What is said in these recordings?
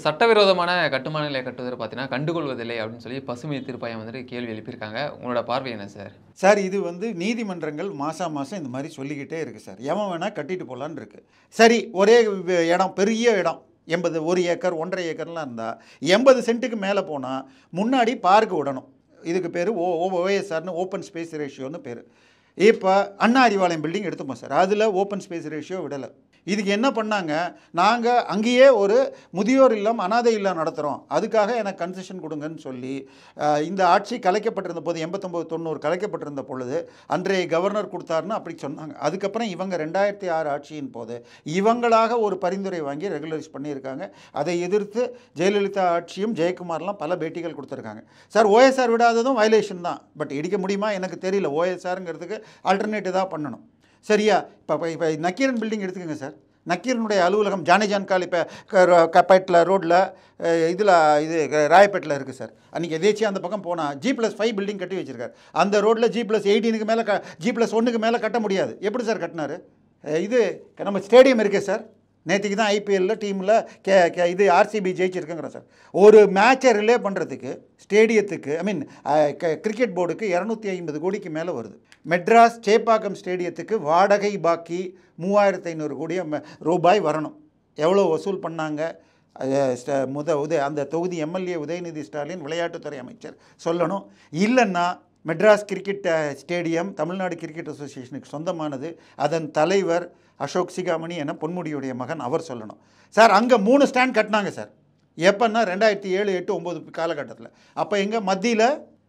சட்டவிரோதமான கட்டுமான நிலைய கட்டுவதை பார்த்தீங்கன்னா, கண்டுகொள்வதில்லை அப்படின்னு சொல்லி பசுமை தீர்ப்பாயம் வந்துட்டு கேள்வி எழுப்பியிருக்காங்க. உங்களோட பார்வை என்ன சார்? சார் இது நீதிமன்றங்கள் மாதம் இந்த மாதிரி சொல்லிக்கிட்டே இருக்குது சார். எவன் வேணால் கட்டிட்டு போகலான்னு இருக்குது. சரி, ஒரே இடம், பெரிய இடம் 80 1 ஏக்கர் 1.5 ஏக்கர்லாம் இருந்தால் 80 சென்ட்டுக்கு மேலே போனால் முன்னாடி பார்க் விடணும். இதுக்கு பேர் ஓஎஸ்ஆர்னு ஓப்பன் ஸ்பேஸ் ரேஷியோன்னு பேர். இப்போ அண்ணா அறிவாலயம் பில்டிங் எடுத்துப்போம் சார், அதில் ஓப்பன் ஸ்பேஸ் ரேஷியோ விடலை. இதுக்கு என்ன பண்ணாங்க, நாங்கள் அங்கேயே ஒரு முதியோர் இல்லம் அனாதை இல்லம் நடத்துகிறோம், அதுக்காக எனக்கு கன்செஷன் கொடுங்கன்னு சொல்லி இந்த ஆட்சி கலைக்கப்பட்டிருந்த போது 89 90 கலைக்கப்பட்டிருந்த பொழுது அன்றைய கவர்னர் கொடுத்தாருன்னு அப்படி சொன்னாங்க. அதுக்கப்புறம் இவங்க 2006 ஆட்சியின் போது இவங்களாக ஒரு பரிந்துரை வாங்கி ரெகுலரைஸ் பண்ணியிருக்காங்க. அதை எதிர்த்து ஜெயலலிதா ஆட்சியும் ஜெயக்குமார்லாம் பல பேட்டிகள் கொடுத்துருக்காங்க. சார், ஓஎஸ்ஆர் விடாததும் வயலேஷன் தான். பட் இடிக்க முடியுமா எனக்கு தெரியல. ஓஎஸ்ஆருங்கிறதுக்கு ஆல்டர்னேட்டிவ் தான் பண்ணணும். சரியா? இப்போ நக்கீரன் பில்டிங் எடுத்துக்கோங்க சார். நக்கீரனுடைய அலுவலகம் ஜானேஜான்கால் இப்போ கப்பேட்டில் ரோட்டில் இது ராயப்பேட்டில் இருக்குது சார். அன்றைக்கி எதேச்சியாக அந்த பக்கம் போனால் G+5 பில்டிங் கட்டி வச்சுருக்காரு. அந்த ரோட்டில் G+18க்கு மேலே G+1க்கு மேலே கட்ட முடியாது. எப்படி சார் கட்டினார்? இது நம்ம ஸ்டேடியம் இருக்கே சார், நேற்றுக்கு தான் ஐபிஎல்லில் டீமில் இது ஆர்சிபி ஜெயிச்சிருக்குங்கிறோம் சார். ஒரு மேட்சை ரிலே பண்ணுறதுக்கு ஸ்டேடியத்துக்கு கிரிக்கெட் போர்டுக்கு 250 கோடிக்கு மேலே வருது. மெட்ராஸ் சேப்பாக்கம் ஸ்டேடியத்துக்கு வாடகை பாக்கி 3500 கோடி ரூபாய் வரணும். எவ்வளோ வசூல் பண்ணாங்க? அந்த தொகுதி எம்எல்ஏ உதயநிதி ஸ்டாலின் விளையாட்டுத்துறை அமைச்சர் சொல்லணும். இல்லைன்னா Madras cricket stadium Tamil Nadu cricket அசோசியேஷனுக்கு சொந்தமானது, அதன் தலைவர் அசோக் சிகாமணி என பொன்முடியுடைய மகன் அவர் சொல்லணும். சார், அங்கே 3 ஸ்டாண்ட் கட்டினாங்க சார். எப்போன்னா 2007 8 9 காலகட்டத்தில். அப்போ எங்கே மத்தியில்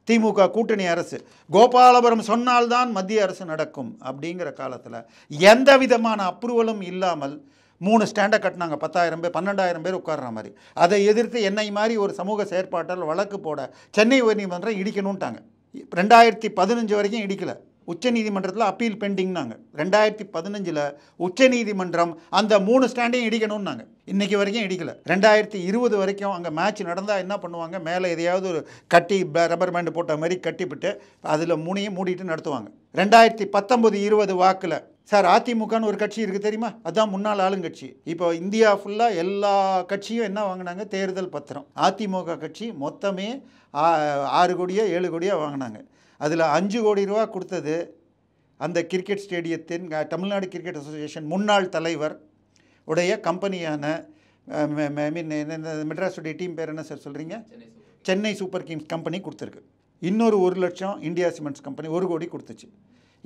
திமுக கூட்டணி அரசு, கோபாலபுரம் சொன்னால்தான் மத்திய அரசு நடக்கும் அப்படிங்கிற காலத்தில் எந்த விதமான அப்ரூவலும் இல்லாமல் 3 ஸ்டாண்டை கட்டினாங்க. 10,000 பேர் 12,000 பேர் உட்கார்ற மாதிரி. அதை எதிர்த்து என்னை மாதிரி ஒரு சமூக செயற்பாட்டால் வழக்கு போட சென்னை உயர்நீதிமன்றம் இடிக்கணும்ட்டாங்க. 2015 வரைக்கும் இடிக்கலை. உச்சநீதிமன்றத்தில் அப்பீல் பெண்டிங்னாங்க. 2015 உச்சநீதிமன்றம் அந்த 3 ஸ்டாண்டையும் இடிக்கணும்னாங்க. இன்றைக்கி வரைக்கும் இடிக்கலை. 2020 வரைக்கும் அங்கே மேட்ச் நடந்தால் என்ன பண்ணுவாங்க, மேலே எதையாவது ஒரு கட்டி ரப்பர் பேண்டு போட்ட மாதிரி கட்டிவிட்டு அதில் 3ஐயும் மூடிட்டு நடத்துவாங்க. 2019 20 வாக்கில் சார் அதிமுகன்னு ஒரு கட்சி இருக்குது தெரியுமா? அதுதான் முன்னாள் ஆளுங்கட்சி. இப்போ இந்தியா ஃபுல்லாக எல்லா கட்சியும் என்ன வாங்கினாங்க, தேர்தல் பத்திரம். அதிமுக கட்சி மொத்தமே 6 கோடியோ 7 கோடியோ வாங்கினாங்க. அதில் 5 கோடி ரூபா கொடுத்தது அந்த கிரிக்கெட் ஸ்டேடியத்தின் தமிழ்நாடு கிரிக்கெட் அசோசியேஷன் முன்னாள் தலைவர் உடைய கம்பெனியான மெட்ராஸுடைய டீம் பேர் என்ன சார் சொல்கிறீங்க? சென்னை சூப்பர் கிங்ஸ் கம்பெனி கொடுத்துருக்கு. இன்னொரு 1 லட்சம் இந்தியா சிமெண்ட்ஸ் கம்பெனி 1 கோடி கொடுத்துச்சு.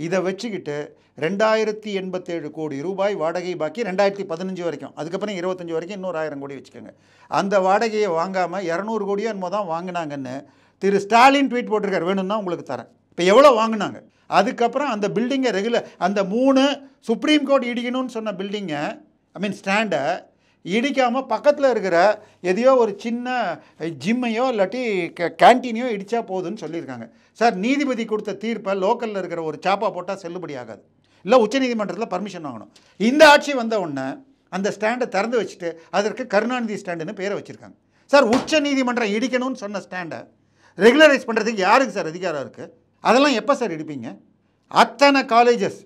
இதை வச்சுக்கிட்டு 2087 கோடி ரூபாய் வாடகை பாக்கி 2015 வரைக்கும். அதுக்கப்புறம் 25 வரைக்கும் இன்னொரு 1000 கோடி வச்சுக்கோங்க. அந்த வாடகையை வாங்காமல் 200 கோடியோ என்னமோ தான் வாங்கினாங்கன்னு திரு ஸ்டாலின் ட்வீட் போட்டிருக்காரு. வேணும்னா உங்களுக்கு தரேன். இப்போ எவ்வளோ வாங்கினாங்க? அதுக்கப்புறம் அந்த பில்டிங்கை அந்த 3 சுப்ரீம் கோர்ட் இடிக்கணும்னு சொன்ன பில்டிங்கை ஸ்டாண்டை இடிக்காமல் பக்கத்தில் இருக்கிற எதையோ ஒரு சின்ன ஜிம்மையோ இல்லாட்டி கேன்டீனையோ இடித்தா போதுன்னு சொல்லியிருக்காங்க. சார், நீதிபதி கொடுத்த தீர்ப்பை லோக்கலில் இருக்கிற ஒரு சாப்பா போட்டால் செல்லுபடி ஆகாது. இல்லை, உச்சநீதிமன்றத்தில் பர்மிஷன் வாங்கணும். இந்த ஆட்சி வந்த உடனே அந்த ஸ்டாண்டை திறந்து வச்சுட்டு அதற்கு கருணாநிதி ஸ்டாண்டுன்னு பேரை வச்சுருக்காங்க. சார், உச்சநீதிமன்றம் இடிக்கணும்னு சொன்ன ஸ்டாண்டை ரெகுலரைஸ் பண்ணுறதுக்கு யாருக்கு சார் அதிகாரம் இருக்குது? அதெல்லாம் எப்போ சார் இடிப்பீங்க? அத்தனை காலேஜஸ்,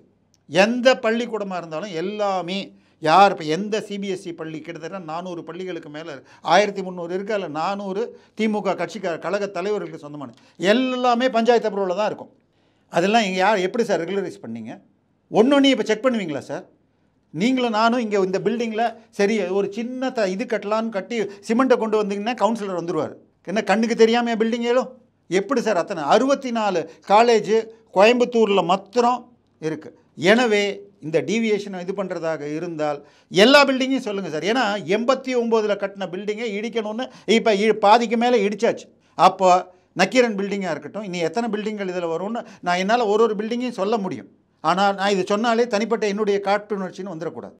எந்த பள்ளிக்கூடமாக இருந்தாலும் எல்லாமே யார் இப்போ எந்த சிபிஎஸ்சி பள்ளி கிட்டத்தட்ட 400 பள்ளிகளுக்கு மேலே 1300 இருக்குது. அதில் 400 திமுக கழக தலைவர்களுக்கு சொந்தமான எல்லாமே பஞ்சாயத்து அப்ரூவலில் தான் இருக்கும். அதெல்லாம் யார் எப்படி சார் ரெகுலரைஸ் பண்ணீங்க? ஒன்று இப்போ செக் பண்ணுவீங்களா சார்? நீங்களும் நானும் இங்கே இந்த பில்டிங்கில் சரி ஒரு சின்ன இது கட்டலான்னு கட்டி சிமெண்ட்டை கொண்டு வந்தீங்கன்னா கவுன்சிலர் வந்துடுவார். என்ன கண்ணுக்கு தெரியாமல் பில்டிங் ஏழும்? எப்படி சார்? அத்தனை 64 காலேஜு கோயம்புத்தூரில் மாத்திரம் இருக்குது. எனவே இந்த டீவியேஷனை இது பண்ணுறதாக இருந்தால் எல்லா பில்டிங்கையும் சொல்லுங்கள் சார். ஏன்னா 89 கட்டின பில்டிங்கை இடிக்கணும்னு இப்போ பாதிக்கு மேலே இடித்தாச்சு. அப்போ நக்கீரன் பில்டிங்காக இருக்கட்டும், இனி எத்தனை பில்டிங்கள் இதில் வரும்னு நான் என்னால் ஒரு பில்டிங்கையும் சொல்ல முடியும். ஆனால் நான் இது சொன்னாலே தனிப்பட்ட என்னுடைய காட்டுணர்ச்சின்னு வந்துடக்கூடாது.